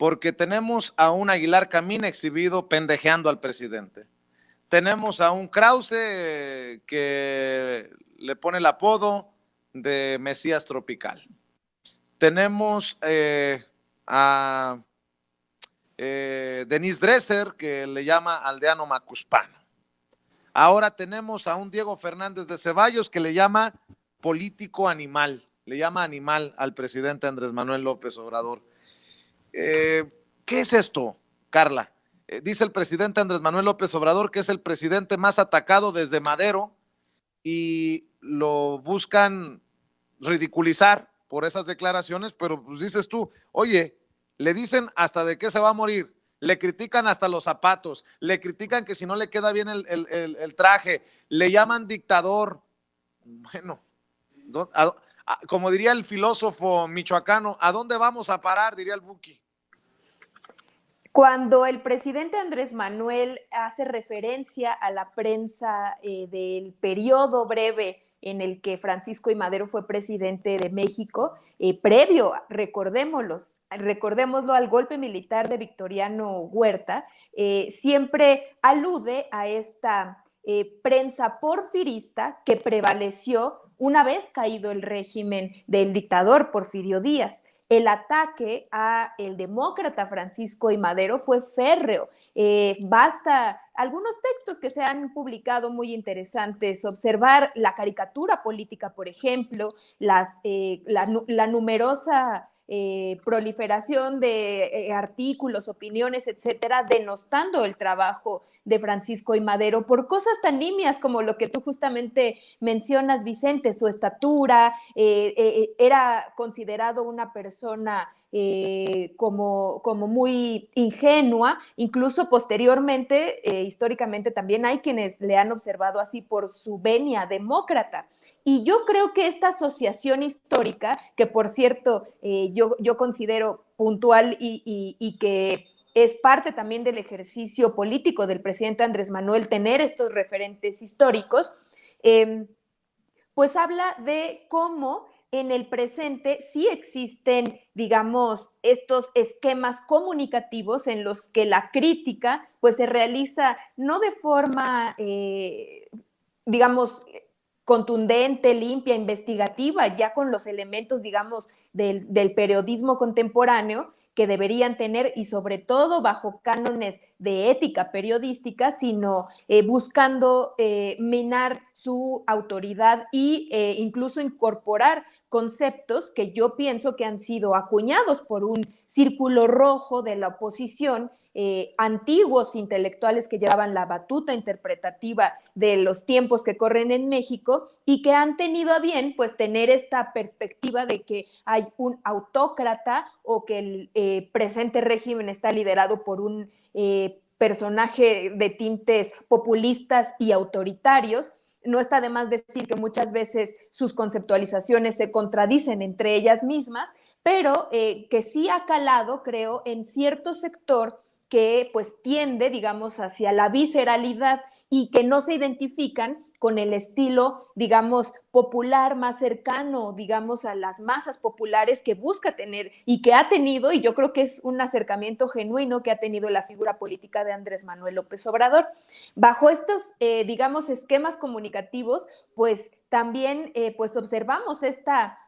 porque tenemos a un Aguilar Camín exhibido pendejeando al presidente. Tenemos a un Krause que le pone el apodo de Mesías Tropical. Tenemos a Denise Dresser, que le llama aldeano macuspano. Ahora tenemos a un Diego Fernández de Ceballos que le llama político animal, le llama animal al presidente Andrés Manuel López Obrador. ¿Qué es esto, Carla? Dice el presidente Andrés Manuel López Obrador que es el presidente más atacado desde Madero y lo buscan ridiculizar por esas declaraciones, pero pues dices tú, oye, le dicen hasta de qué se va a morir, le critican hasta los zapatos, le critican que si no le queda bien el traje, le llaman dictador. Bueno, como diría el filósofo michoacano, ¿a dónde vamos a parar? Diría el Buki. Cuando el presidente Andrés Manuel hace referencia a la prensa del periodo breve en el que Francisco I. Madero fue presidente de México, previo, recordémoslo, al golpe militar de Victoriano Huerta, siempre alude a esta prensa porfirista que prevaleció una vez caído el régimen del dictador Porfirio Díaz. El ataque a el demócrata Francisco I. Madero fue férreo. Basta algunos textos que se han publicado muy interesantes, observar la caricatura política, por ejemplo, la numerosa proliferación de artículos, opiniones, etcétera, denostando el trabajo de Francisco I. Madero por cosas tan nimias como lo que tú justamente mencionas, Vicente, su estatura, era considerado una persona como muy ingenua, incluso posteriormente, históricamente también hay quienes le han observado así por su venia demócrata. Y yo creo que esta asociación histórica, que por cierto yo considero puntual y que es parte también del ejercicio político del presidente Andrés Manuel tener estos referentes históricos, pues habla de cómo en el presente sí existen, digamos, estos esquemas comunicativos en los que la crítica pues se realiza no de forma, digamos, contundente, limpia, investigativa, ya con los elementos, digamos, del periodismo contemporáneo que deberían tener y sobre todo bajo cánones de ética periodística, sino buscando minar su autoridad e incluso incorporar conceptos que yo pienso que han sido acuñados por un círculo rojo de la oposición, antiguos intelectuales que llevaban la batuta interpretativa de los tiempos que corren en México y que han tenido a bien pues tener esta perspectiva de que hay un autócrata o que el presente régimen está liderado por un personaje de tintes populistas y autoritarios. No está de más decir que muchas veces sus conceptualizaciones se contradicen entre ellas mismas, pero que sí ha calado, creo, en cierto sector que pues tiende, digamos, hacia la visceralidad y que no se identifican con el estilo, digamos, popular más cercano, digamos, a las masas populares que busca tener y que ha tenido, y yo creo que es un acercamiento genuino que ha tenido la figura política de Andrés Manuel López Obrador. Bajo estos, digamos, esquemas comunicativos, pues también pues observamos esta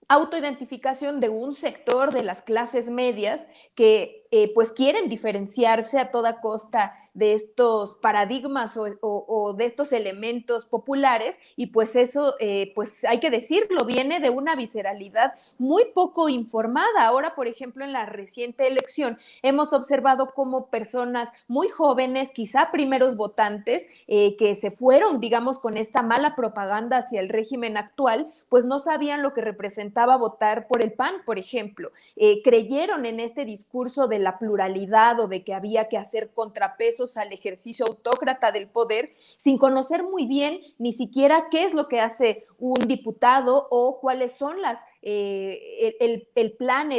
autoidentificación de un sector de las clases medias que pues quieren diferenciarse a toda costa de estos paradigmas o de estos elementos populares y pues eso, pues hay que decirlo, viene de una visceralidad muy poco informada. Ahora, por ejemplo, en la reciente elección hemos observado cómo personas muy jóvenes, quizá primeros votantes, que se fueron, digamos, con esta mala propaganda hacia el régimen actual, pues no sabían lo que representaba votar por el PAN, por ejemplo. Creyeron en este discurso de la pluralidad o de que había que hacer contrapesos al ejercicio autócrata del poder, sin conocer muy bien ni siquiera qué es lo que hace un diputado o cuáles son el plan,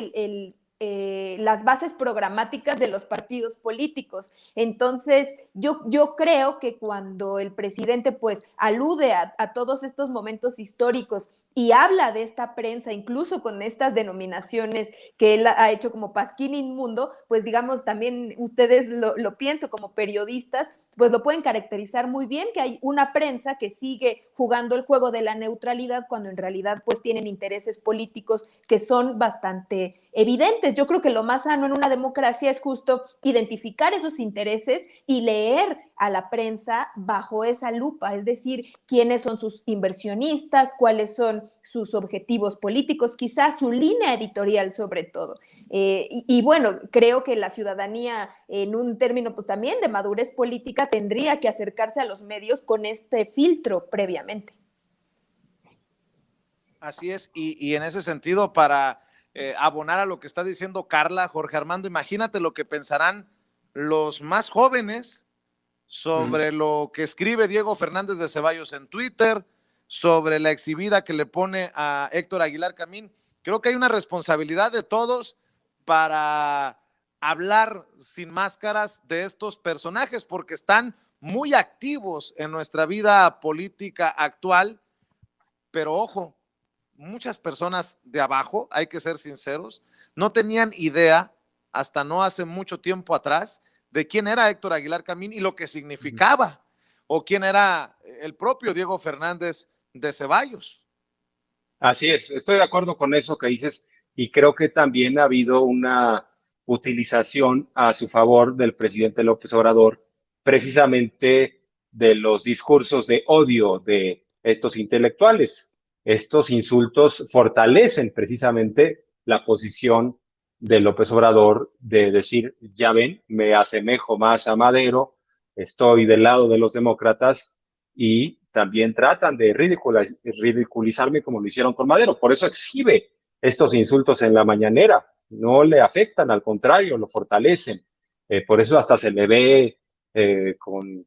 las bases programáticas de los partidos políticos. Entonces, yo creo que cuando el presidente pues alude a todos estos momentos históricos y habla de esta prensa, incluso con estas denominaciones que él ha hecho como Pasquín Inmundo, pues digamos también ustedes lo pienso como periodistas, pues lo pueden caracterizar muy bien, que hay una prensa que sigue jugando el juego de la neutralidad cuando en realidad pues tienen intereses políticos que son bastante evidentes. Yo creo que lo más sano en una democracia es justo identificar esos intereses y leer a la prensa bajo esa lupa, es decir, quiénes son sus inversionistas, cuáles son sus objetivos políticos, quizás su línea editorial sobre todo. Y bueno, creo que la ciudadanía, en un término pues también de madurez política, tendría que acercarse a los medios con este filtro previamente. Así es, y en ese sentido, para abonar a lo que está diciendo Carla, Jorge Armando, imagínate lo que pensarán los más jóvenes sobre lo que escribe Diego Fernández de Ceballos en Twitter, sobre la exhibida que le pone a Héctor Aguilar Camín. Creo que hay una responsabilidad de todos para hablar sin máscaras de estos personajes, porque están muy activos en nuestra vida política actual, pero ojo, muchas personas de abajo, hay que ser sinceros, no tenían idea hasta no hace mucho tiempo atrás de quién era Héctor Aguilar Camín y lo que significaba, o quién era el propio Diego Fernández de Ceballos. Así es, estoy de acuerdo con eso que dices y creo que también ha habido una utilización a su favor del presidente López Obrador, precisamente de los discursos de odio de estos intelectuales. Estos insultos fortalecen precisamente la posición de López Obrador de decir, ya ven, me asemejo más a Madero, estoy del lado de los demócratas y también tratan de ridiculizarme como lo hicieron con Madero. Por eso exhibe estos insultos en la mañanera. No le afectan, al contrario, lo fortalecen. Por eso hasta se le ve con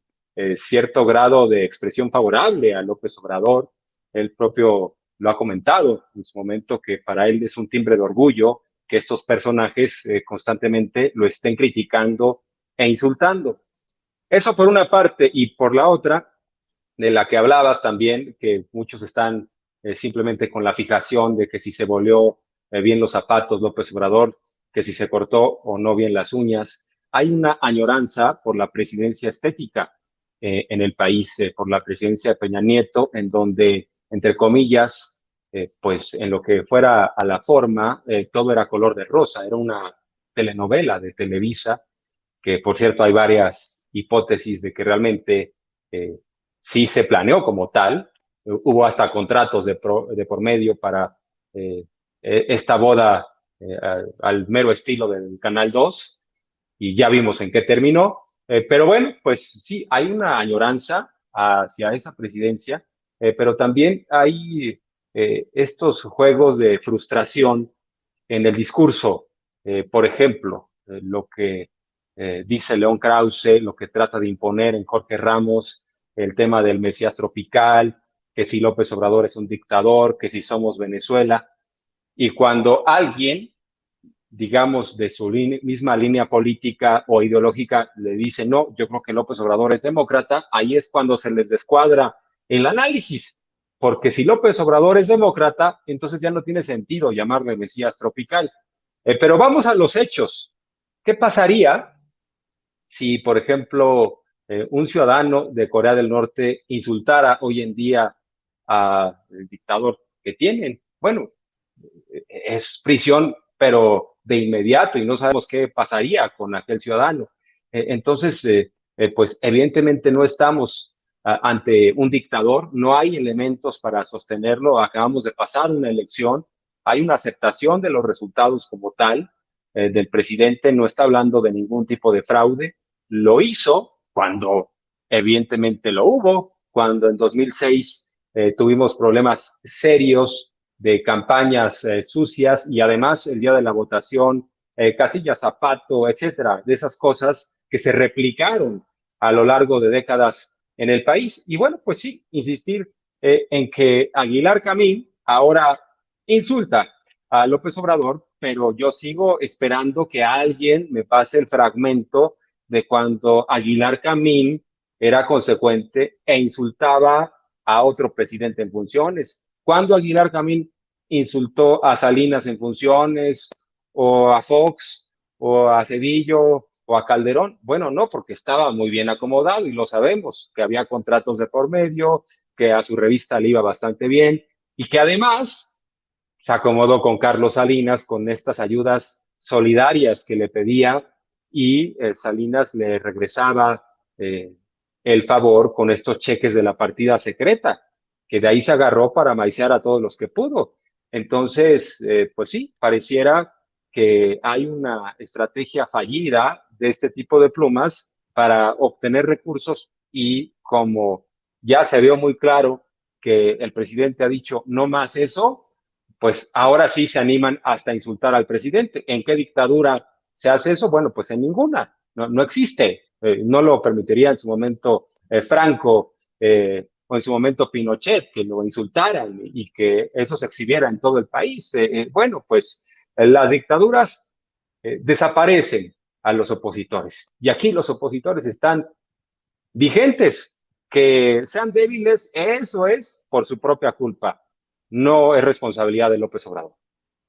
cierto grado de expresión favorable a López Obrador. Él propio lo ha comentado en su momento que para él es un timbre de orgullo que estos personajes constantemente lo estén criticando e insultando. Eso por una parte, y por la otra, de la que hablabas también, que muchos están simplemente con la fijación de que si se volvió bien los zapatos López Obrador, que si se cortó o no bien las uñas. Hay una añoranza por la presidencia estética en el país, por la presidencia de Peña Nieto, en donde, entre comillas, pues en lo que fuera a la forma, todo era color de rosa, era una telenovela de Televisa, que por cierto hay varias hipótesis de que realmente sí se planeó como tal. Hubo hasta contratos de por medio para esta boda al mero estilo del Canal 2 y ya vimos en qué terminó. Pero bueno, pues sí, hay una añoranza hacia esa presidencia, pero también hay estos juegos de frustración en el discurso. Por ejemplo, lo que dice León Krause, lo que trata de imponer en Jorge Ramos, el tema del Mesías tropical, que si López Obrador es un dictador, que si somos Venezuela. Y cuando alguien, digamos, de su misma línea política o ideológica le dice, no, yo creo que López Obrador es demócrata, ahí es cuando se les descuadra el análisis. Porque si López Obrador es demócrata, entonces ya no tiene sentido llamarle Mesías tropical. Pero vamos a los hechos. ¿Qué pasaría si, por ejemplo, un ciudadano de Corea del Norte insultara hoy en día al dictador que tienen? Bueno, es prisión, pero de inmediato y no sabemos qué pasaría con aquel ciudadano. Entonces, pues evidentemente no estamos ante un dictador, no hay elementos para sostenerlo, acabamos de pasar una elección, hay una aceptación de los resultados como tal, del presidente, no está hablando de ningún tipo de fraude, lo hizo cuando evidentemente lo hubo, cuando en 2006 tuvimos problemas serios de campañas sucias y además el día de la votación, casillas zapato, etcétera, de esas cosas que se replicaron a lo largo de décadas en el país. Y bueno, pues sí, insistir en que Aguilar Camín ahora insulta a López Obrador, pero yo sigo esperando que alguien me pase el fragmento de cuando Aguilar Camín era consecuente e insultaba a otro presidente en funciones. ¿Cuándo Aguilar Camín insultó a Salinas en funciones, o a Fox, o a Cedillo, o a Calderón? Bueno, no, porque estaba muy bien acomodado y lo sabemos, que había contratos de por medio, que a su revista le iba bastante bien y que además se acomodó con Carlos Salinas con estas ayudas solidarias que le pedía y Salinas le regresaba el favor con estos cheques de la partida secreta, que de ahí se agarró para maiciar a todos los que pudo. Entonces, pues sí, pareciera que hay una estrategia fallida de este tipo de plumas para obtener recursos y como ya se vio muy claro que el presidente ha dicho no más eso, pues ahora sí se animan hasta insultar al presidente. ¿En qué dictadura se hace eso? Bueno, pues en ninguna, no existe. No lo permitiría en su momento Franco o en su momento Pinochet, que lo insultaran y que eso se exhibiera en todo el país. Bueno, pues las dictaduras desaparecen a los opositores. Y aquí los opositores están vigentes. Que sean débiles, eso es por su propia culpa. No es responsabilidad de López Obrador.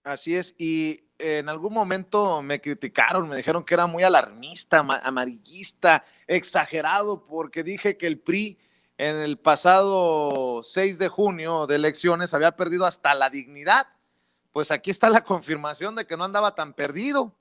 Así es, y en algún momento me criticaron, me dijeron que era muy alarmista, amarillista, exagerado, porque dije que el PRI en el pasado 6 de junio de elecciones había perdido hasta la dignidad. Pues aquí está la confirmación de que no andaba tan perdido.